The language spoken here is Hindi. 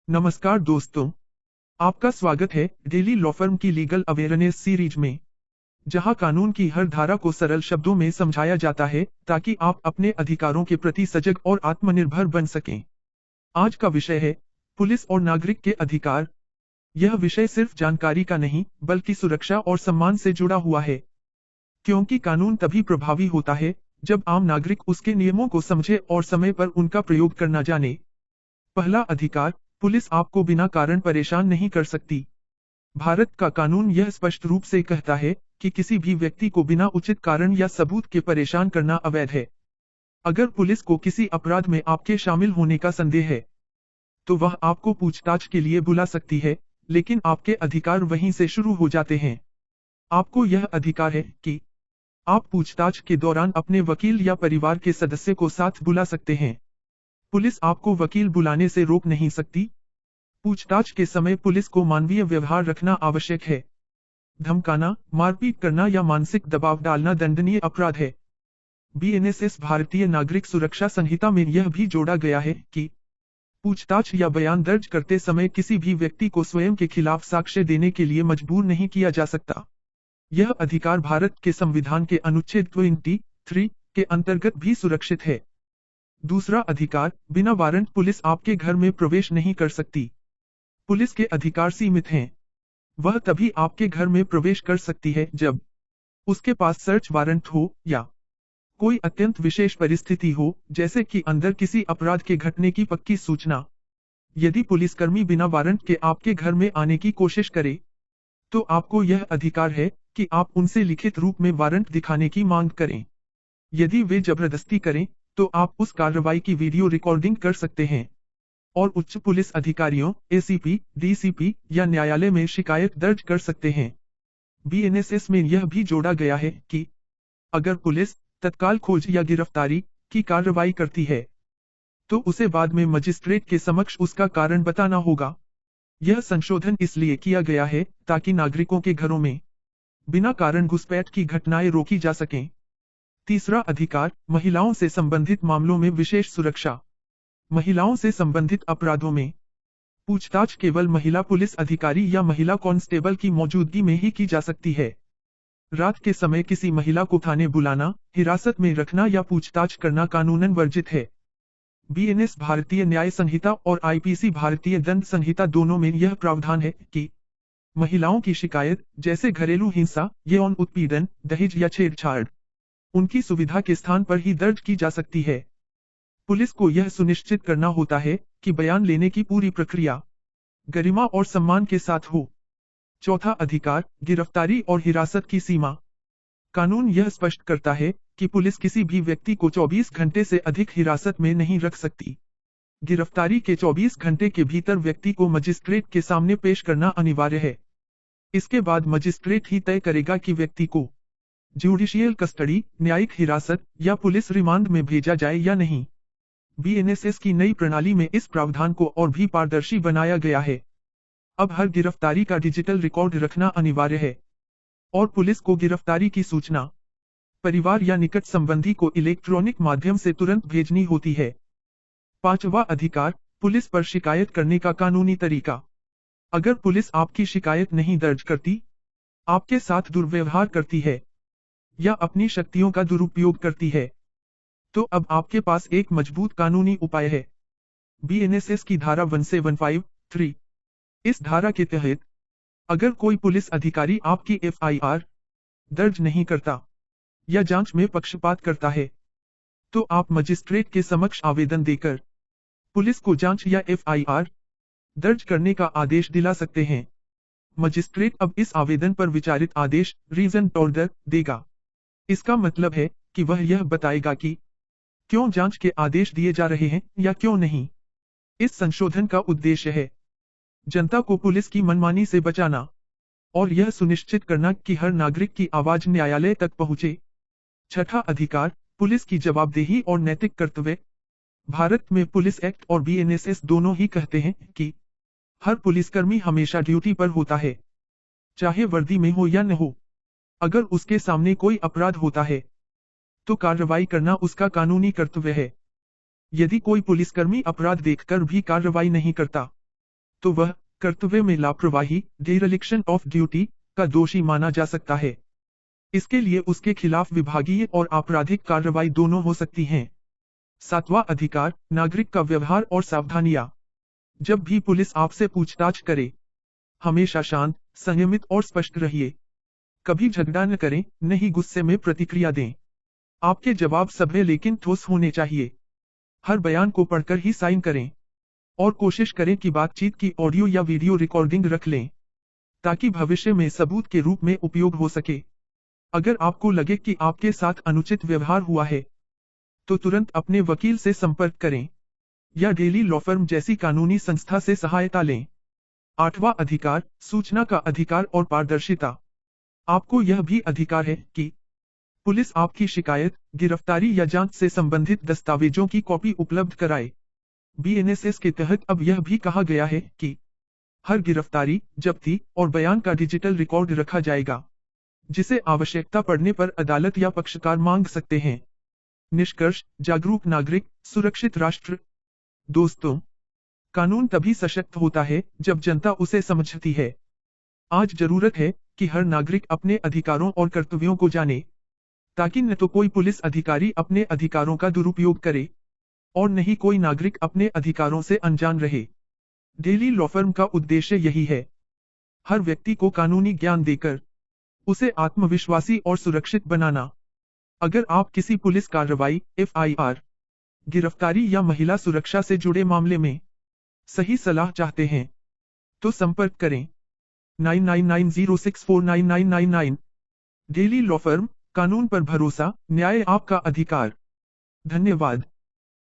नमस्कार दोस्तों, आपका स्वागत है डेली लॉ फर्म की लीगल अवेयरनेस सीरीज में, जहां कानून की हर धारा को सरल शब्दों में समझाया जाता है ताकि आप अपने अधिकारों के प्रति सजग और आत्मनिर्भर बन सकें। आज का विषय है पुलिस और नागरिक के अधिकार। यह विषय सिर्फ जानकारी का नहीं, बल्कि सुरक्षा और सम्मान से जुड़ा हुआ है, क्योंकि कानून तभी प्रभावी होता है जब आम नागरिक उसके नियमों को समझे और समय पर उनका प्रयोग करना जाने। पहला अधिकार, पुलिस आपको बिना कारण परेशान नहीं कर सकती। भारत का कानून यह स्पष्ट रूप से कहता है कि किसी भी व्यक्ति को बिना उचित कारण या सबूत के परेशान करना अवैध है। अगर पुलिस को किसी अपराध में आपके शामिल होने का संदेह है, तो वह आपको पूछताछ के लिए बुला सकती है, लेकिन आपके अधिकार वहीं से शुरू हो जाते हैं। आपको यह अधिकार है कि आप पूछताछ के दौरान अपने वकील या परिवार के सदस्य को साथ बुला सकते हैं। पुलिस आपको वकील बुलाने से रोक नहीं सकती। पूछताछ के समय पुलिस को मानवीय व्यवहार रखना आवश्यक है। धमकाना, मारपीट करना या मानसिक दबाव डालना दंडनीय अपराध है। बीएनएसएस भारतीय नागरिक सुरक्षा संहिता में यह भी जोड़ा गया है कि पूछताछ या बयान दर्ज करते समय किसी भी व्यक्ति को स्वयं के खिलाफ साक्ष्य देने के लिए मजबूर नहीं किया जा सकता। यह अधिकार भारत के संविधान के अनुच्छेद 23 के अंतर्गत भी सुरक्षित है। दूसरा अधिकार, बिना वारंट पुलिस आपके घर में प्रवेश नहीं कर सकती। पुलिस के अधिकार सीमित हैं। वह तभी आपके घर में प्रवेश कर सकती है जब उसके पास सर्च वारंट हो या कोई अत्यंत विशेष परिस्थिति हो, जैसे कि अंदर किसी अपराध के घटने की पक्की सूचना। यदि पुलिसकर्मी बिना वारंट के आपके घर में आने की कोशिश करे, तो आपको यह अधिकार है कि आप उनसे लिखित रूप में वारंट दिखाने की मांग करें। यदि वे जबरदस्ती करें, तो आप उस कार्रवाई की वीडियो रिकॉर्डिंग कर सकते हैं और उच्च पुलिस अधिकारियों, एसीपी, डीसीपी या न्यायालय में शिकायत दर्ज कर सकते हैं। बीएनएसएस में यह भी जोड़ा गया है कि अगर पुलिस तत्काल खोज या गिरफ्तारी की कार्रवाई करती है, तो उसे बाद में मजिस्ट्रेट के समक्ष उसका कारण बताना होगा। यह संशोधन इसलिए किया गया है ताकि नागरिकों के घरों में बिना कारण घुसपैठ की घटनाएं रोकी जा सकें। तीसरा अधिकार, महिलाओं से संबंधित मामलों में विशेष सुरक्षा। महिलाओं से संबंधित अपराधों में पूछताछ केवल महिला पुलिस अधिकारी या महिला कांस्टेबल की मौजूदगी में ही की जा सकती है। रात के समय किसी महिला को थाने बुलाना, हिरासत में रखना या पूछताछ करना कानूनन वर्जित है। बीएनएस भारतीय न्याय संहिता और आईपीसी भारतीय दंड संहिता दोनों में यह प्रावधान है कि महिलाओं की शिकायत, जैसे घरेलू हिंसा, यौन उत्पीड़न, दहेज या छेड़छाड़, उनकी सुविधा के स्थान पर ही दर्ज की जा सकती है। पुलिस को यह सुनिश्चित करना होता है कि बयान लेने की पूरी प्रक्रिया गरिमा और सम्मान के साथ हो। चौथा अधिकार, गिरफ्तारी और हिरासत की सीमा। कानून यह स्पष्ट करता है कि पुलिस किसी भी व्यक्ति को 24 घंटे से अधिक हिरासत में नहीं रख सकती। गिरफ्तारी के 24 घंटे के भीतर व्यक्ति को मजिस्ट्रेट के सामने पेश करना अनिवार्य है। इसके बाद मजिस्ट्रेट ही तय करेगा कि व्यक्ति को जुडिशियल कस्टडी, न्यायिक हिरासत या पुलिस रिमांड में भेजा जाए या नहीं। बीएनएसएस की नई प्रणाली में इस प्रावधान को और भी पारदर्शी बनाया गया है। अब हर गिरफ्तारी का डिजिटल रिकॉर्ड रखना अनिवार्य है और पुलिस को गिरफ्तारी की सूचना परिवार या निकट संबंधी को इलेक्ट्रॉनिक माध्यम से तुरंत भेजनी होती है। पांचवा अधिकार, पुलिस पर शिकायत करने का कानूनी तरीका। अगर पुलिस आपकी शिकायत नहीं दर्ज करती, आपके साथ दुर्व्यवहार करती है या अपनी शक्तियों का दुरुपयोग करती है, तो अब आपके पास एक मजबूत कानूनी उपाय है। बीएनएसएस की धारा 1753। इस धारा के तहत अगर कोई पुलिस अधिकारी आपकी एफआईआर दर्ज नहीं करता या जांच में पक्षपात करता है, तो आप मजिस्ट्रेट के समक्ष आवेदन देकर पुलिस को जांच या एफआईआर दर्ज करने का आदेश दिला सकते हैं। मजिस्ट्रेट अब इस आवेदन पर विचारित आदेश, रीजन ऑर्डर, देगा। इसका मतलब है कि वह यह बताएगा कि क्यों जांच के आदेश दिए जा रहे हैं या क्यों नहीं। इस संशोधन का उद्देश्य है जनता को पुलिस की मनमानी से बचाना और यह सुनिश्चित करना कि हर नागरिक की आवाज न्यायालय तक पहुंचे। छठा अधिकार, पुलिस की जवाबदेही और नैतिक कर्तव्य। भारत में पुलिस एक्ट और बीएनएसएस दोनों ही कहते हैं कि हर पुलिसकर्मी हमेशा ड्यूटी पर होता है, चाहे वर्दी में हो या न हो। अगर उसके सामने कोई अपराध होता है, तो कार्रवाई करना उसका कानूनी कर्तव्य है। यदि कोई पुलिसकर्मी अपराध देखकर भी कार्रवाई नहीं करता, तो वह कर्तव्य में लापरवाही, डिरेलिक्शन ऑफ ड्यूटी का दोषी माना जा सकता है। इसके लिए उसके खिलाफ विभागीय और आपराधिक कार्रवाई दोनों हो सकती हैं। 7वां अधिकार, नागरिक का व्यवहार और सावधानियां। जब भी पुलिस आपसे पूछताछ करे, हमेशा शांत, संयमित और स्पष्ट रहिए। कभी झगड़ा न करें, नहीं गुस्से में प्रतिक्रिया दें। आपके जवाब सभ्य लेकिन ठोस होने चाहिए। हर बयान को पढ़कर ही साइन करें और कोशिश करें कि बातचीत की ऑडियो या वीडियो रिकॉर्डिंग रख लें, ताकि भविष्य में सबूत के रूप में उपयोग हो सके। अगर आपको लगे कि आपके साथ अनुचित व्यवहार हुआ है, तो तुरंत अपने वकील से संपर्क करें या डेली लॉ फर्म जैसी कानूनी संस्था से सहायता लें। 8वां अधिकार, सूचना का अधिकार और पारदर्शिता। आपको यह भी अधिकार है कि पुलिस आपकी शिकायत, गिरफ्तारी या जांच से संबंधित दस्तावेजों की कॉपी उपलब्ध कराए। बीएनएसएस के तहत अब यह भी कहा गया है कि हर गिरफ्तारी, जब्ती और बयान का डिजिटल रिकॉर्ड रखा जाएगा, जिसे आवश्यकता पड़ने पर अदालत या पक्षकार मांग सकते हैं। निष्कर्ष, जागरूक नागरिक, सुरक्षित राष्ट्र। दोस्तों, कानून तभी सशक्त होता है जब जनता उसे समझती है। आज जरूरत है कि हर नागरिक अपने अधिकारों और कर्तव्यों को जाने, ताकि न तो कोई पुलिस अधिकारी अपने अधिकारों का दुरुपयोग करे और न ही कोई नागरिक अपने अधिकारों से अनजान रहे। डेली लॉ फर्म का उद्देश्य यही है, हर व्यक्ति को कानूनी ज्ञान देकर उसे आत्मविश्वासी और सुरक्षित बनाना। अगर आप किसी पुलिस कार्रवाई, एफआईआर, गिरफ्तारी या महिला सुरक्षा से जुड़े मामले में सही सलाह चाहते हैं, तो संपर्क करें 9990649999। डेली लॉ फर्म, कानून पर भरोसा, न्याय आपका अधिकार। धन्यवाद।